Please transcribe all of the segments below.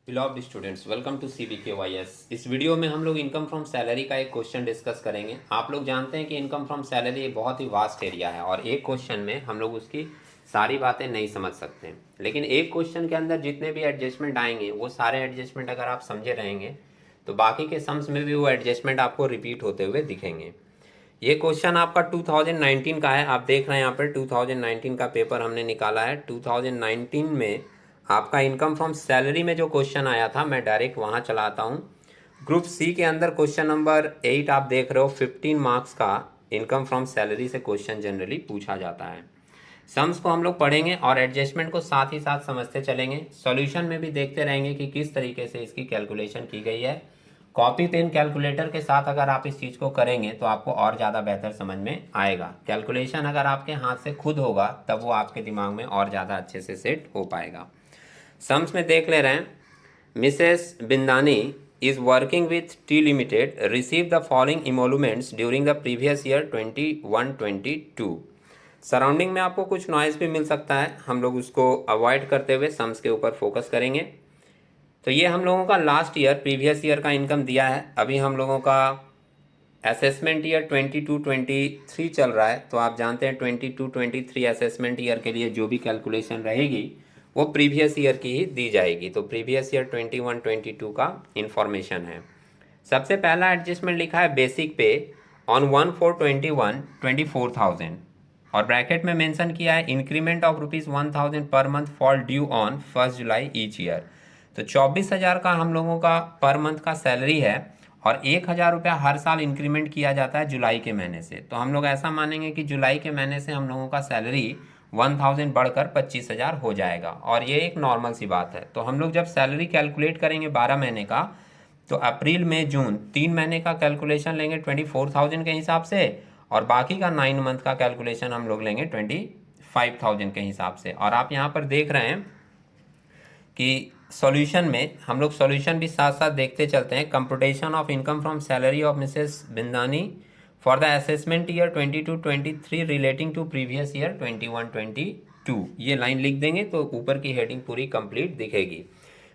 बिलॉव्ड students, welcome to CBKYS। इस video में हम लोग इनकम फ्रॉम सैलरी का एक क्वेश्चन डिस्कस करेंगे। आप लोग जानते हैं कि इनकम फ्रॉम सैलरी एक बहुत ही वास्ट एरिया है और एक क्वेश्चन में हम लोग उसकी सारी बातें नहीं समझ सकते हैं, लेकिन एक क्वेश्चन के अंदर जितने भी एडजस्टमेंट आएंगे वो सारे एडजस्टमेंट अगर आप समझे रहेंगे तो बाकी के सम्स में भी वो एडजस्टमेंट आपको रिपीट होते हुए दिखेंगे। ये क्वेश्चन आपका 2019 का है। आप देख रहे हैं यहाँ पर 2019 का पेपर हमने निकाला है। 2019 में आपका इनकम फ्रॉम सैलरी में जो क्वेश्चन आया था, मैं डायरेक्ट वहाँ चलाता हूँ। ग्रुप सी के अंदर क्वेश्चन नंबर 8 आप देख रहे हो, 15 मार्क्स का इनकम फ्रॉम सैलरी से क्वेश्चन जनरली पूछा जाता है। सम्स को हम लोग पढ़ेंगे और एडजस्टमेंट को साथ ही साथ समझते चलेंगे। सॉल्यूशन में भी देखते रहेंगे कि किस तरीके से इसकी कैलकुलेशन की गई है। कॉपी पेन कैलकुलेटर के साथ अगर आप इस चीज़ को करेंगे तो आपको और ज़्यादा बेहतर समझ में आएगा। कैलकुलेशन अगर आपके हाथ से खुद होगा तब वो आपके दिमाग में और ज़्यादा अच्छे से सेट हो पाएगा। सम्स में देख ले रहे हैं। Mrs Bindani is working with T limited, receive the following emoluments during the previous year 21-22। Surrounding में आपको कुछ नॉइज़ भी मिल सकता है, हम लोग उसको अवॉइड करते हुए सम्स के ऊपर फोकस करेंगे। तो ये हम लोगों का लास्ट ईयर प्रीवियस ईयर का इनकम दिया है। अभी हम लोगों का असेसमेंट ईयर 22-23 चल रहा है, तो आप जानते हैं 22-23 असेसमेंट ईयर के लिए जो भी कैलकुलेशन रहेगी वो प्रीवियस ईयर की ही दी जाएगी। तो प्रीवियस ईयर 21-22 का इंफॉर्मेशन है। सबसे पहला एडजस्टमेंट लिखा है बेसिक पे ऑन 1/4/21 24,000 और ब्रैकेट में मेंशन किया है increment of ₹1,000 per month fall due on 1 July each year. तो 24,000 का हम लोगों का पर मंथ का सैलरी है और 1,000 रुपया हर साल इंक्रीमेंट किया जाता है जुलाई के महीने से। तो हम लोग ऐसा मानेंगे कि जुलाई के महीने से हम लोगों का सैलरी 1,000 बढ़कर 25,000 हो जाएगा और ये एक नॉर्मल सी बात है। तो हम लोग जब सैलरी कैलकुलेट करेंगे 12 महीने का, तो अप्रैल मई जून 3 महीने का कैलकुलेशन लेंगे 24,000 के हिसाब से और बाकी का 9 मंथ का कैलकुलेशन हम लोग लेंगे 25,000 के हिसाब से। और आप यहाँ पर देख रहे हैं कि सॉल्यूशन में हम लोग सॉल्यूशन भी साथ साथ देखते चलते हैं। Computation of income from salary of Mrs Bindani for the assessment year 22-23 relating to previous year 21-22, ये लाइन लिख देंगे तो ऊपर की हेडिंग पूरी कंप्लीट दिखेगी।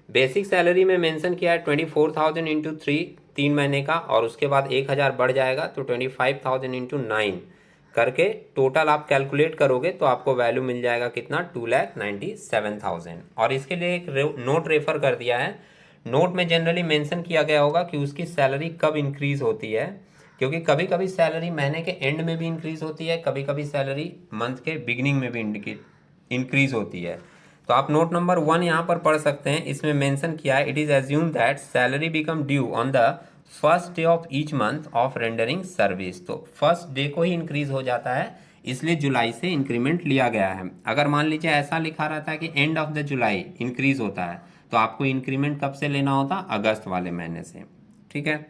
बेसिक सैलरी में मेंशन किया है 24,000 इंटू 3 महीने का और उसके बाद 1,000 बढ़ जाएगा तो 25,000 इंटू 9 करके टोटल आप कैलकुलेट करोगे तो आपको वैल्यू मिल जाएगा कितना, 2,97,000। और इसके लिए एक नोट रेफर कर दिया है। नोट में जनरली मेंशन किया गया होगा कि उसकी सैलरी कब इंक्रीज होती है, क्योंकि कभी कभी सैलरी महीने के एंड में भी इंक्रीज होती है, कभी कभी सैलरी मंथ के बिगिनिंग में भी इंक्रीज होती है। तो आप नोट नंबर 1 यहाँ पर पढ़ सकते हैं। इसमें मेंशन किया है it is assume that salary become due on the first day of each month of rendering service. तो फर्स्ट डे को ही इंक्रीज हो जाता है, इसलिए जुलाई से इंक्रीमेंट लिया गया है। अगर मान लीजिए ऐसा लिखा रहता है कि end of the July increase होता है तो आपको इंक्रीमेंट कब से लेना होता, अगस्त वाले महीने से। ठीक है,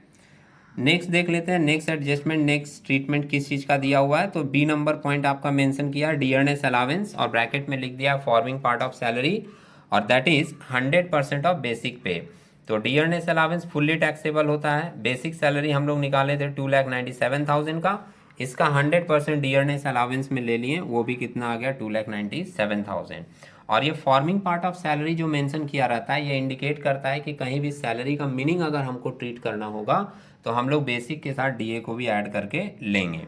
नेक्स्ट देख लेते हैं। नेक्स्ट एडजस्टमेंट, नेक्स्ट ट्रीटमेंट किस चीज़ का दिया हुआ है, तो बी नंबर पॉइंट आपका मेंशन किया डियरनेस अलावेंस और ब्रैकेट में लिख दिया फॉर्मिंग पार्ट ऑफ सैलरी और दैट इज 100% ऑफ बेसिक पे। तो डियरनेस अलावेंस फुल्ली टैक्सेबल होता है। बेसिक सैलरी हम लोग निकाले थे 2,97,000 का, इसका 100% डियरनेस अलावेंस में ले लिए, वो भी कितना आ गया, 2,97,000। और ये फॉर्मिंग पार्ट ऑफ सैलरी जो मेंशन किया रहता है ये इंडिकेट करता है कि कहीं भी सैलरी का मीनिंग अगर हमको ट्रीट करना होगा तो हम लोग बेसिक के साथ डीए को भी ऐड करके लेंगे।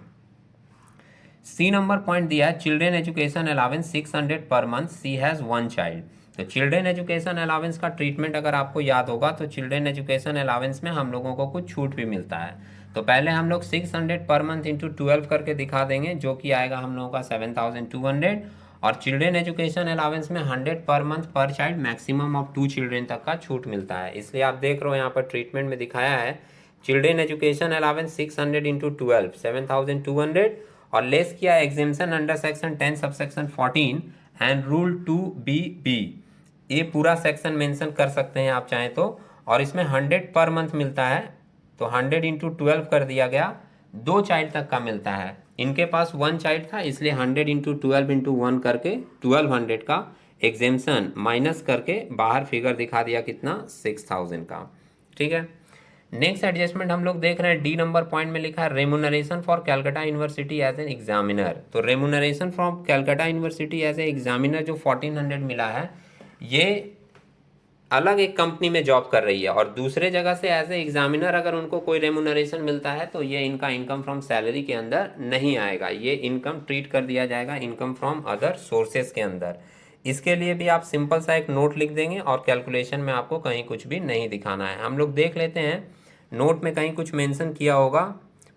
सी नंबर पॉइंट दिया है children education allowance 600 per month, she has 1 child. तो चिल्ड्रेन एजुकेशन अलावेंस का ट्रीटमेंट अगर आपको याद होगा तो चिल्ड्रेन एजुकेशन अलावेंस में हम लोगों को कुछ छूट भी मिलता है। तो पहले हम लोग 600 पर मंथ इंटू 12 करके दिखा देंगे, जो कि आएगा हम लोगों का 7,200। और चिल्ड्रेन एजुकेशन अलावेंस में 100 पर मंथ पर चाइल्ड, मैक्सिमम ऑफ 2 चिल्ड्रेन तक का छूट मिलता है। इसलिए आप देख रहे हो यहाँ पर ट्रीटमेंट में दिखाया है चिल्ड्रेन एजुकेशन अलावेंस 600 इंटू 12 7,200 और लेस किया exemption under section 10 subsection 14 and rule 2BB। ये पूरा सेक्शन मेंशन कर सकते हैं आप चाहें तो। और इसमें 100 पर मंथ मिलता है तो 100 इंटू 12 कर दिया गया, 2 चाइल्ड तक का मिलता है। इनके पास 1 चाइल्ड था इसलिए 100 इंटू 12 इंटू 1 करके 1200 का एग्जेम्पशन माइनस करके बाहर फिगर दिखा दिया कितना, 6,000 का। ठीक है, नेक्स्ट एडजस्टमेंट हम लोग देख रहे हैं डी नंबर पॉइंट में लिखा है remuneration for Calcutta university as an examiner. तो remuneration from Calcutta university as a examiner जो 1400 मिला है, ये अलग एक कंपनी में जॉब कर रही है और दूसरे जगह से एज ए एग्जामिनर अगर उनको कोई रेमुनरेशन मिलता है तो ये इनका इनकम फ्रॉम सैलरी के अंदर नहीं आएगा, ये इनकम ट्रीट कर दिया जाएगा इनकम फ्रॉम अदर सोर्सेज के अंदर। इसके लिए भी आप सिंपल सा एक नोट लिख देंगे और कैलकुलेशन में आपको कहीं कुछ भी नहीं दिखाना है। हम लोग देख लेते हैं नोट में कहीं कुछ मेंशन किया होगा।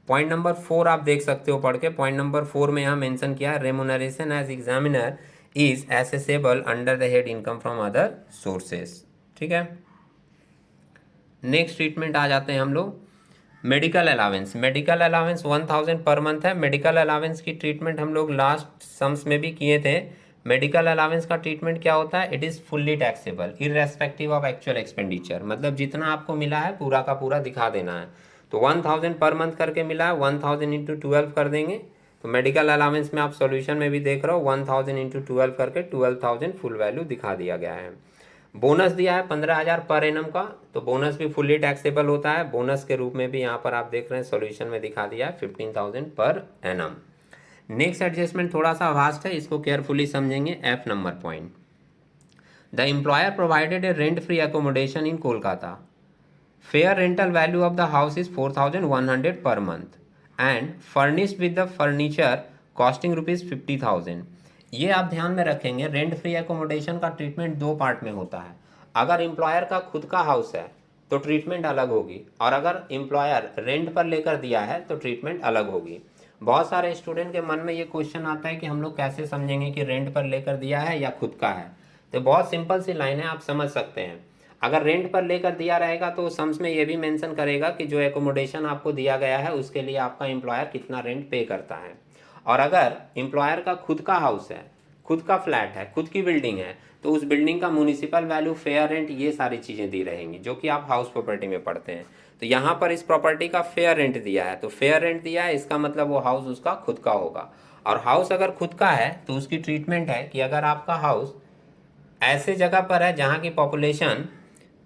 पॉइंट नंबर 4 आप देख सकते हो पढ़ के। पॉइंट नंबर 4 में यहाँ मेंशन किया है remuneration as examiner is assessable under the head income from other sources. ठीक है, नेक्स्ट ट्रीटमेंट आ जाते हैं हम लोग medical allowance. Medical allowance 1000 per month है। मेडिकल अलावेंस की ट्रीटमेंट हम लोग लास्ट सम्स में भी किए थे। मेडिकल अलावेंस का ट्रीटमेंट क्या होता है, it is fully taxable irrespective of actual expenditure, मतलब जितना आपको मिला है पूरा का पूरा दिखा देना है। तो 1000 पर मंथ करके मिला है, 1000 इंटू 12 कर देंगे तो मेडिकल अलावेंस में आप सॉल्यूशन में भी देख रहे हो 1000 इंटू 12 करके 12000 फुल वैल्यू दिखा दिया गया है। बोनस दिया है 15000 पर एनम का, तो बोनस भी फुल्ली टैक्सेबल होता है। बोनस के रूप में भी यहाँ पर आप देख रहे हैं सॉल्यूशन में दिखा दिया है 15000 पर एनम। नेक्स्ट एडजस्टमेंट थोड़ा सा वास्ट है, इसको केयरफुली समझेंगे। F number point, the employer provided A rent free accommodation in Kolkata. Fair rental value of the house is 4100 per month and furnished with the furniture costing ₹50,000। ये आप ध्यान में रखेंगे, रेंट फ्री एकोमोडेशन का treatment दो part में होता है। अगर एम्प्लॉयर का खुद का हाउस है तो ट्रीटमेंट अलग होगी, और अगर एम्प्लॉयर रेंट पर लेकर दिया है तो ट्रीटमेंट अलग होगी। बहुत सारे स्टूडेंट के मन में ये क्वेश्चन आता है कि हम लोग कैसे समझेंगे कि रेंट पर लेकर दिया है या खुद का है। तो बहुत सिंपल सी लाइन है, आप समझ सकते हैं। अगर रेंट पर लेकर दिया रहेगा तो सम्स में ये भी मेंशन करेगा कि जो एकोमोडेशन आपको दिया गया है उसके लिए आपका एम्प्लॉयर कितना रेंट पे करता है। और अगर एम्प्लॉयर का खुद का हाउस है, खुद का फ्लैट है, खुद की बिल्डिंग है, तो उस बिल्डिंग का म्यूनिसिपल वैल्यू, फेयर रेंट, ये सारी चीज़ें दी रहेंगी जो कि आप हाउस प्रॉपर्टी में पढ़ते हैं। तो यहाँ पर इस प्रॉपर्टी का फेयर रेंट दिया है, तो फेयर रेंट दिया है, इसका मतलब वो हाउस उसका खुद का होगा। और हाउस अगर खुद का है तो उसकी ट्रीटमेंट है कि अगर आपका हाउस ऐसे जगह पर है जहाँ की पॉपुलेशन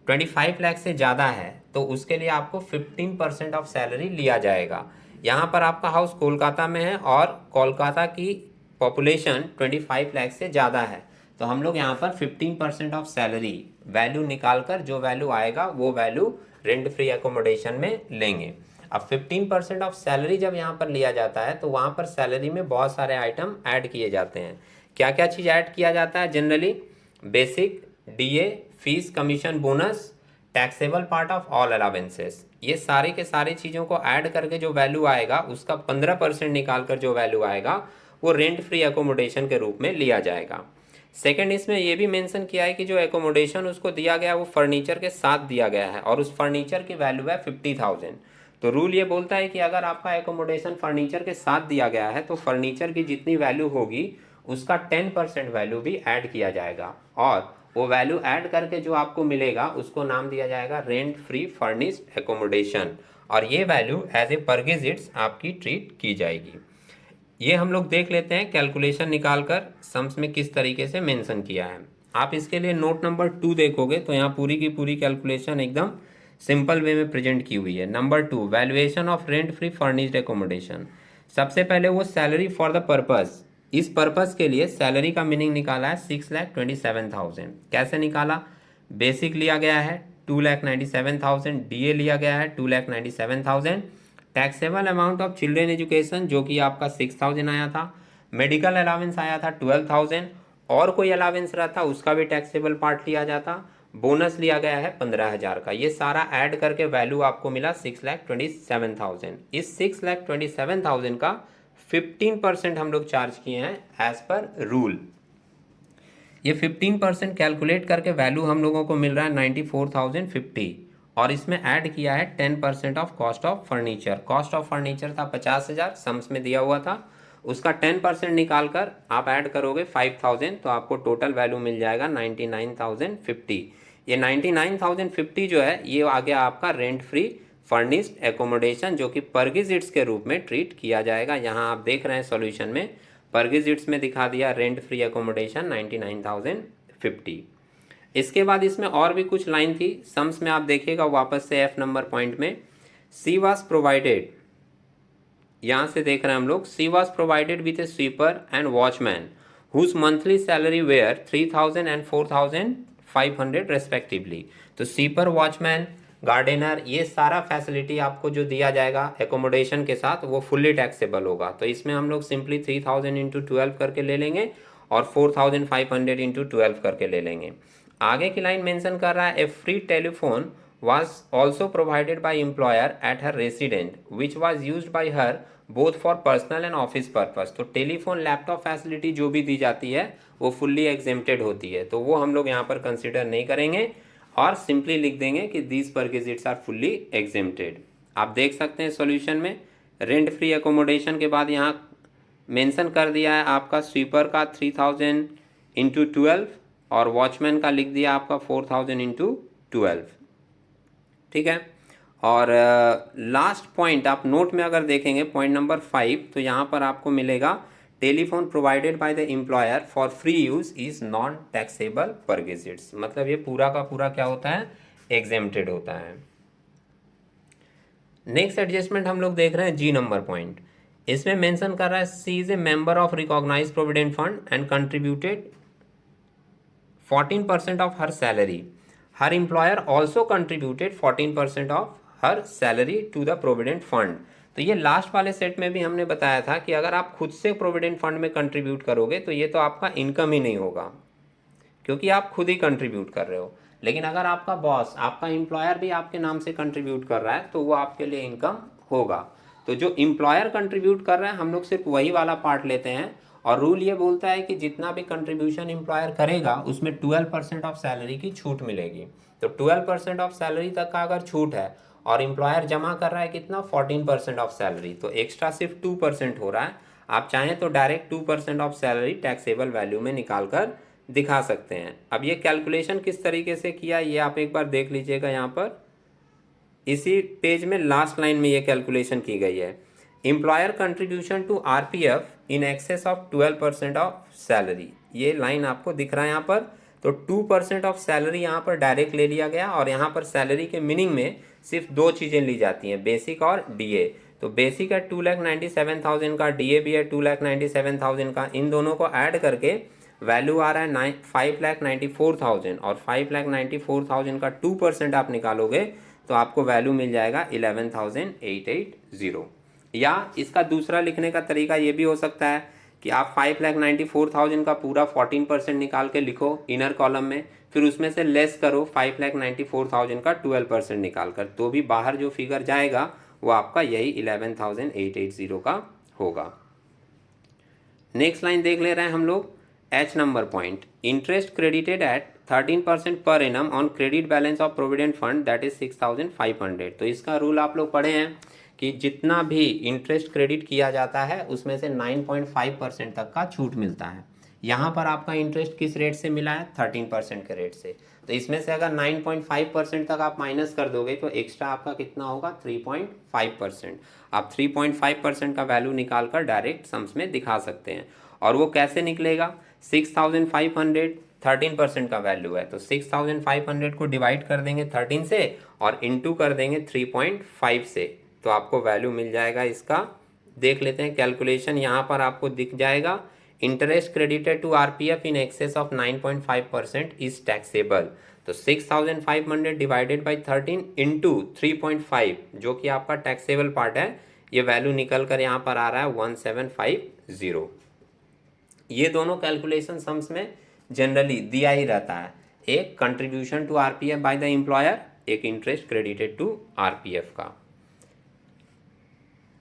25 लाख से ज़्यादा है तो उसके लिए आपको 15% ऑफ सैलरी लिया जाएगा। यहाँ पर आपका हाउस कोलकाता में है और कोलकाता की पॉपुलेशन 25 लाख से ज़्यादा है, तो हम लोग यहाँ पर 15% ऑफ सैलरी वैल्यू निकाल कर जो वैल्यू आएगा वो वैल्यू रेंट फ्री एकोमोडेशन में लेंगे। अब 15% ऑफ सैलरी जब यहाँ पर लिया जाता है तो वहाँ पर सैलरी में बहुत सारे आइटम ऐड किए जाते हैं। क्या क्या चीज़ ऐड किया जाता है generally, basic, DA, fees, commission, bonus, taxable part of all allowances, ये सारी के सारी चीज़ों को ऐड करके जो वैल्यू आएगा उसका 15% निकाल कर जो वैल्यू आएगा वो रेंट फ्री एकोमोडेशन के रूप में लिया जाएगा। सेकंड, इसमें यह भी मेंशन किया है कि जो एकोमोडेशन उसको दिया गया वो फर्नीचर के साथ दिया गया है और उस फर्नीचर की वैल्यू है 50,000। तो रूल ये बोलता है कि अगर आपका एकोमोडेशन फर्नीचर के साथ दिया गया है तो फर्नीचर की जितनी वैल्यू होगी उसका 10% वैल्यू भी ऐड किया जाएगा और वो वैल्यू ऐड करके जो आपको मिलेगा उसको नाम दिया जाएगा रेंट फ्री फर्निश्ड एकोमोडेशन, और ये वैल्यू एज ए परगेजिट्स आपकी ट्रीट की जाएगी। ये हम लोग देख लेते हैं कैलकुलेशन निकाल कर सम्स में किस तरीके से मेंशन किया है। आप इसके लिए नोट नंबर 2 देखोगे तो यहाँ पूरी की पूरी कैलकुलेशन एकदम सिंपल वे में प्रेजेंट की हुई है। Number 2, valuation of rent free furnished accommodation. सबसे पहले वो सैलरी फॉर द पर्पस, इस पर्पस के लिए सैलरी का मीनिंग निकाला है 6,27,000। कैसे निकाला, बेसिक लिया गया है 2,97,000, डीए लिया गया है 2,97,000, taxable amount of children education जो कि आपका 6,000 आया था, मेडिकल अलावेंस आया था 12,000, और कोई अलावेंस रहता उसका भी टैक्सेबल पार्ट लिया जाता, बोनस लिया गया है 15,000 का। ये सारा ऐड करके वैल्यू आपको मिला 6,27,000। इस 6,27,000 का 15% हम लोग चार्ज किए हैं एज पर रूल। ये 15% कैलकुलेट करके वैल्यू हम लोगों को मिल रहा है 94,050, और इसमें ऐड किया है 10% of cost of furniture. Cost of furniture था 50,000, सम्स में दिया हुआ था, उसका 10% निकाल कर आप ऐड करोगे 5,000 तो आपको टोटल वैल्यू मिल जाएगा 99,050। ये 99,050 जो है ये आ गया आपका रेंट फ्री फर्निश्ड एकोमोडेशन जो कि परगिजिट्स के रूप में ट्रीट किया जाएगा। यहाँ आप देख रहे हैं सॉल्यूशन में परगिजिट्स में दिखा दिया रेंट फ्री एकोमोडेशन 99,050। इसके बाद इसमें और भी कुछ लाइन थी सम्स में, आप देखिएगा वापस से एफ नंबर पॉइंट में, सी वाज प्रोवाइडेड, यहाँ से देख रहे हैं हम लोग, she was provided with a sweeper and watchman whose monthly salary were 3,000 and 4,000 500 respectively. तो स्वीपर, वॉचमैन, गार्डनर, ये सारा फैसिलिटी आपको जो दिया जाएगा एकोमोडेशन के साथ वो फुल्ली टैक्सेबल होगा। तो इसमें हम लोग सिंपली 3000 इंटू 12 करके ले लेंगे और 4500 इंटू 12 करके ले लेंगे। आगे की लाइन मेंशन कर रहा है a free telephone was also provided by employer at her residence which was used by her both for personal and office purpose। तो टेलीफोन, लैपटॉप फैसिलिटी जो भी दी जाती है वो फुल्ली एग्जेम्प्टेड होती है, तो वो हम लोग यहाँ पर कंसिडर नहीं करेंगे और सिंपली लिख देंगे कि these perquisites are fully exempted. आप देख सकते हैं सॉल्यूशन में रेंट फ्री एकोमोडेशन के बाद यहाँ मेंशन कर दिया है आपका स्वीपर का 3000 इंटू 12 और वॉचमैन का लिख दिया आपका 4000 इंटू 12। ठीक है। और लास्ट पॉइंट आप नोट में अगर देखेंगे पॉइंट नंबर 5, तो यहाँ पर आपको मिलेगा telephone provided by the employer for free use is non taxable perquisites. मतलब ये पूरा का पूरा क्या होता है, एग्जेम्प्टेड होता है। नेक्स्ट एडजस्टमेंट हम लोग देख रहे हैं जी नंबर पॉइंट। इसमें मेंशन कर रहा है she is a member of recognised provident fund and contributed 14% of her salary. Her employer also contributed 14% of her salary to the provident fund. तो ये लास्ट वाले सेट में भी हमने बताया था कि अगर आप खुद से प्रोविडेंट फंड में कंट्रीब्यूट करोगे तो ये तो आपका इनकम ही नहीं होगा, क्योंकि आप खुद ही कंट्रीब्यूट कर रहे हो। लेकिन अगर आपका बॉस, आपका एम्प्लॉयर भी आपके नाम से कंट्रीब्यूट कर रहा है तो वो आपके लिए इनकम होगा। तो जो एम्प्लॉयर कंट्रीब्यूट कर रहा है हम लोग सिर्फ वही वाला पार्ट लेते हैं, और रूल ये बोलता है कि जितना भी कंट्रीब्यूशन एम्प्लॉयर करेगा उसमें 12% ऑफ सैलरी की छूट मिलेगी। तो 12% ऑफ सैलरी तक का अगर छूट है और एम्प्लॉयर जमा कर रहा है कितना, 14% ऑफ सैलरी, तो एक्स्ट्रा सिर्फ 2% हो रहा है। आप चाहें तो direct 2% of salary taxable value में निकाल कर दिखा सकते हैं। अब ये कैलकुलेशन किस तरीके से किया ये आप एक बार देख लीजिएगा। यहाँ पर इसी पेज में लास्ट लाइन में ये कैलकुलेशन की गई है। Employer contribution to RPF in excess of 12% of salary, ये लाइन आपको दिख रहा है यहाँ पर। तो 2% ऑफ सैलरी यहाँ पर डायरेक्ट ले लिया गया, और यहाँ पर सैलरी के मीनिंग में सिर्फ दो चीज़ें ली जाती हैं, बेसिक और डीए। तो बेसिक है 2,97,000 का, डीए भी है 2,97,000 का। इन दोनों को ऐड करके वैल्यू आ रहा है 5,94,000, और 5,94,000 का 2% आप निकालोगे तो आपको वैल्यू मिल जाएगा 11,880। या इसका दूसरा लिखने का तरीका ये भी हो सकता है कि आप 5,94,000 का पूरा 14% निकाल के लिखो इनर कॉलम में, फिर उसमें से लेस करो 5,94,000 का 12% निकाल कर, तो भी बाहर जो फिगर जाएगा वो आपका यही 11,880 का होगा। नेक्स्ट लाइन देख ले रहे हैं हम लोग, H number point. Interest credited at 13% per annum on credit balance of provident fund that is 6,500। तो इसका रूल आप लोग पढ़े हैं कि जितना भी इंटरेस्ट क्रेडिट किया जाता है उसमें से 9.5% तक का छूट मिलता है। यहाँ पर आपका इंटरेस्ट किस रेट से मिला है, 13% के रेट से। तो इसमें से अगर 9.5% तक आप माइनस कर दोगे तो एक्स्ट्रा आपका कितना होगा, 3.5%। आप 3.5% का वैल्यू निकाल कर डायरेक्ट सम्स में दिखा सकते हैं। और वो कैसे निकलेगा, 6,500 13% का वैल्यू है, तो 6,500 को डिवाइड कर देंगे 13 से और इंटू कर देंगे 3.5 से, तो आपको वैल्यू मिल जाएगा इसका। देख लेते हैं कैलकुलेशन, यहाँ पर आपको दिख जाएगा interest credited to RPF in excess of 9.5% is taxable. तो 6,500 डिवाइडेड बाई 13 इंटू 3.5 जो कि आपका टैक्सेबल पार्ट है, ये वैल्यू निकल कर यहाँ पर आ रहा है 1750। ये दोनों कैलकुलेशन सम्स में जनरली दिया ही रहता है, एक contribution to RPF by the employer, एक इंटरेस्ट क्रेडिटेड टू आरपीएफ का।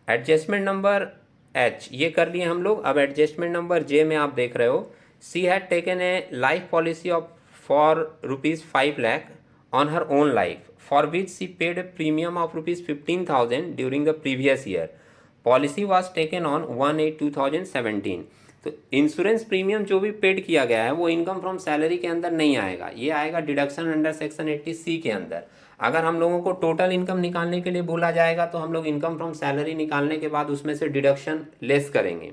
एडजस्टमेंट नंबर एच ये कर लिए हम लोग। अब एडजस्टमेंट नंबर जे में आप देख रहे हो, she had taken a life policy of for ₹5 lakh on her own life for which she paid a premium of ₹15,000 during the previous year. Policy was taken on 1/8/2017। तो इंश्योरेंस प्रीमियम जो भी paid किया गया है वो इनकम फ्रॉम सैलरी के अंदर नहीं आएगा, ये आएगा डिडक्शन अंडर सेक्शन 80C के अंदर। अगर हम लोगों को टोटल इनकम निकालने के लिए बोला जाएगा तो हम लोग इनकम फ्रॉम सैलरी निकालने के बाद उसमें से डिडक्शन लेस करेंगे।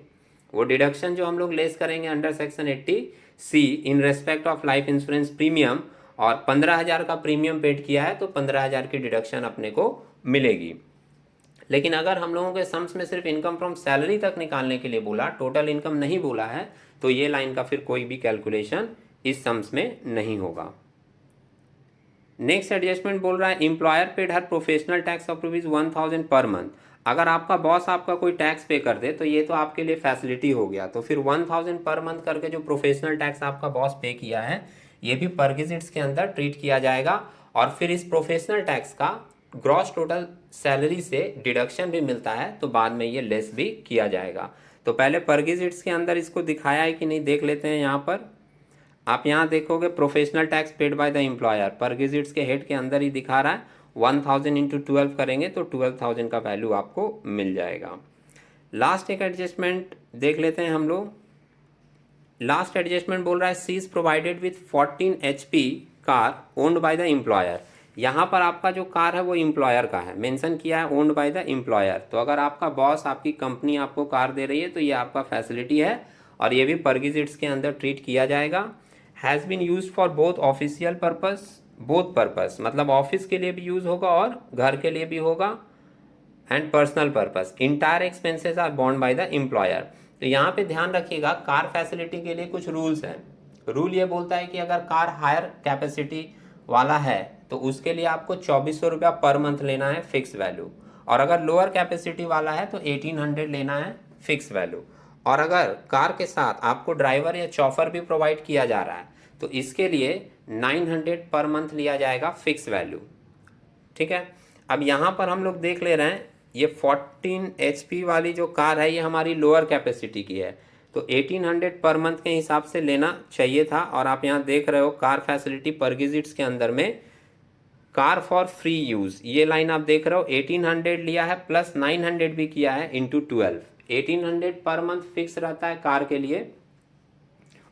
वो डिडक्शन जो हम लोग लेस करेंगे under section 80C in respect of life insurance premium, और 15,000 का प्रीमियम पेड किया है तो 15,000 की डिडक्शन अपने को मिलेगी। लेकिन अगर हम लोगों के सम्स में सिर्फ इनकम फ्रॉम सैलरी तक निकालने के लिए बोला, टोटल इनकम नहीं बोला है, तो ये लाइन का फिर कोई भी कैलकुलेशन इस सम्स में नहीं होगा। नेक्स्ट एडजस्टमेंट बोल रहा है employer paid her professional tax of ₹1000 per month. अगर आपका बॉस आपका कोई टैक्स पे कर दे तो ये तो आपके लिए फैसिलिटी हो गया, तो फिर 1000 पर मंथ करके जो प्रोफेशनल टैक्स आपका बॉस पे किया है ये भी परक्विजिट्स के अंदर ट्रीट किया जाएगा। और फिर इस प्रोफेशनल टैक्स का ग्रॉस टोटल सैलरी से डिडक्शन भी मिलता है, तो बाद में ये लेस भी किया जाएगा। तो पहले परक्विजिट्स के अंदर इसको दिखाया है कि नहीं देख लेते हैं। यहाँ पर आप यहाँ देखोगे professional tax paid by the employer, perquisites के हेड के अंदर ही दिखा रहा है। 1000 इंटू 12 करेंगे तो 12,000 का वैल्यू आपको मिल जाएगा। लास्ट एक एडजस्टमेंट देख लेते हैं हम लोग। लास्ट एडजस्टमेंट बोल रहा है she is provided with 14 HP car owned by the employer. यहाँ पर आपका जो कार है वो एम्प्लॉयर का है, मेंशन किया है ओन्ड बाय द एम्प्लॉयर। तो अगर आपका बॉस आपकी कंपनी आपको कार दे रही है तो ये आपका फैसिलिटी है और ये भी परक्विजिट्स के अंदर ट्रीट किया जाएगा। Has been use for both official purpose, both purpose मतलब ऑफिस के लिए भी यूज होगा और घर के लिए भी होगा, and personal purpose. Entire expenses are borne by the employer. तो यहाँ पे ध्यान रखिएगा कार फैसिलिटी के लिए कुछ रूल्स हैं। रूल ये बोलता है कि अगर कार हायर कैपेसिटी वाला है तो उसके लिए आपको 2400 रुपया पर मंथ लेना है फिक्स वैल्यू, और अगर लोअर कैपेसिटी वाला है तो 1800 लेना है फिक्स वैल्यू। और अगर कार के साथ आपको ड्राइवर या चॉफर भी प्रोवाइड किया जा रहा है तो इसके लिए 900 पर मंथ लिया जाएगा फिक्स वैल्यू। ठीक है, अब यहाँ पर हम लोग देख ले रहे हैं ये 14 HP वाली जो कार है ये हमारी लोअर कैपेसिटी की है, तो 1800 पर मंथ के हिसाब से लेना चाहिए था। और आप यहाँ देख रहे हो कार फैसिलिटी परक्विजिट्स के अंदर में कार फॉर फ्री यूज, ये लाइन आप देख रहे हो 1800 लिया है प्लस 900 भी किया है इंटू 12। 1800 पर मंथ फिक्स रहता है कार के लिए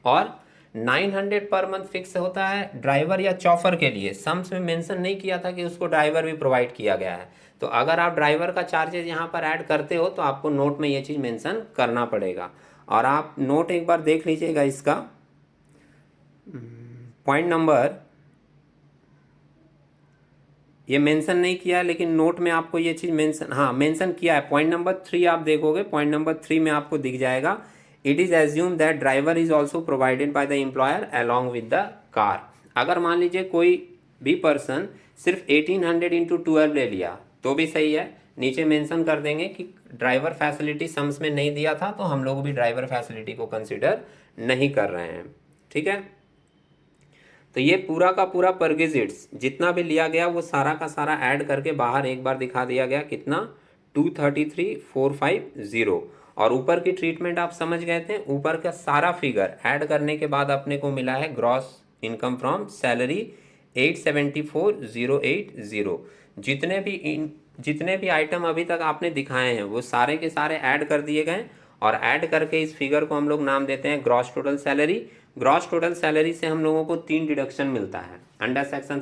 और 900 पर मंथ फिक्स होता है ड्राइवर या चॉफर के लिए। सम्स में मेंशन नहीं किया था कि उसको ड्राइवर भी प्रोवाइड किया गया है, तो अगर आप ड्राइवर का चार्जेस यहाँ पर ऐड करते हो तो आपको नोट में ये चीज़ मेंशन करना पड़ेगा। और आप नोट एक बार देख लीजिएगा, इसका पॉइंट नंबर ये मेंशन नहीं किया है लेकिन नोट में आपको ये चीज़ मेंशन किया है। पॉइंट नंबर 3 आप देखोगे, पॉइंट नंबर 3 में आपको दिख जाएगा it is assume that driver is also provided by the employer along with the car. अगर मान लीजिए कोई भी पर्सन सिर्फ 1800 इंटू 12 ले लिया तो भी सही है, नीचे मेंशन कर देंगे कि ड्राइवर फैसिलिटी सम्स में नहीं दिया था तो हम लोग भी ड्राइवर फैसिलिटी को कंसिडर नहीं कर रहे हैं। ठीक है, तो ये पूरा का पूरा परक्विजिट्स जितना भी लिया गया वो सारा का सारा ऐड करके बाहर एक बार दिखा दिया गया, कितना 233,450। और ऊपर की ट्रीटमेंट आप समझ गए थे, ऊपर का सारा फिगर ऐड करने के बाद अपने को मिला है ग्रॉस इनकम फ्रॉम सैलरी 874,080। जितने भी आइटम अभी तक आपने दिखाए हैं वो सारे के सारे ऐड कर दिए गए और ऐड करके इस फिगर को हम लोग नाम देते हैं gross total salary. Gross total salary से हम लोगों को 3 डिडक्शन मिलता है under section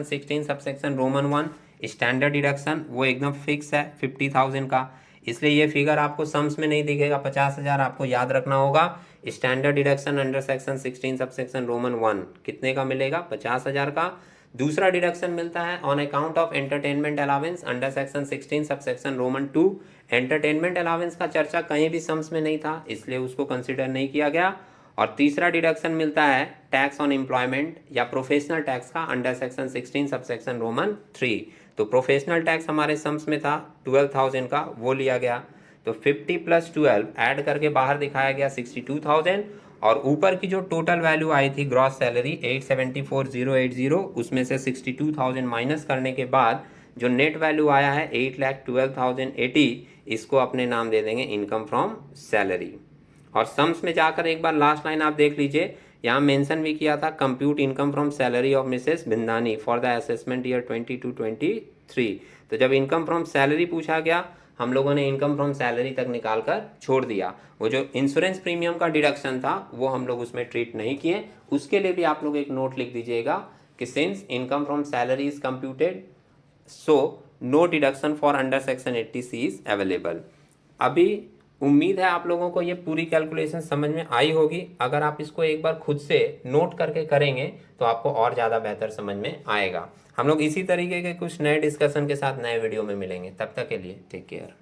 16 subsection Roman 1 standard deduction, वो एकदम फिक्स है 50,000 का, इसलिए ये फिगर आपको सम्स में नहीं दिखेगा। 50,000 आपको याद रखना होगा। Standard deduction under section 16 subsection Roman 1 कितने का मिलेगा, 50,000 का। दूसरा डिडक्शन मिलता है on account of entertainment allowance under section 16 subsection Roman 2। Entertainment allowance का चर्चा कहीं भी सम्स में नहीं था इसलिए उसको कंसिडर नहीं किया गया। और तीसरा डिडक्शन मिलता है टैक्स ऑन एम्प्लॉयमेंट या प्रोफेशनल टैक्स का अंडर सेक्शन 16 सबसेक्शन रोमन 3। तो प्रोफेशनल टैक्स हमारे सम्स में था 12,000 का, वो लिया गया। तो 50 + 12 ऐड करके बाहर दिखाया गया 62,000। और ऊपर की जो टोटल वैल्यू आई थी ग्रॉस सैलरी 874,080, उसमें से 62,000 माइनस करने के बाद जो नेट वैल्यू आया है 8,12,080, इसको अपने नाम दे देंगे इनकम फ्रॉम सैलरी। और सम्स में जाकर एक बार लास्ट लाइन आप देख लीजिए, यहाँ मेंशन भी किया था compute income from salary of Mrs Bindani for the assessment year 22-23। तो जब इनकम फ्रॉम सैलरी पूछा गया हम लोगों ने इनकम फ्रॉम सैलरी तक निकाल कर छोड़ दिया। वो जो इंश्योरेंस प्रीमियम का डिडक्शन था वो हम लोग उसमें ट्रीट नहीं किए, उसके लिए भी आप लोग एक नोट लिख दीजिएगा कि since income from salary is computed so no deduction for under section 80C is available. अभी उम्मीद है आप लोगों को ये पूरी कैलकुलेशन समझ में आई होगी। अगर आप इसको एक बार खुद से नोट करके करेंगे तो आपको और ज़्यादा बेहतर समझ में आएगा। हम लोग इसी तरीके के कुछ नए डिस्कशन के साथ नए वीडियो में मिलेंगे, तब तक के लिए टेक केयर।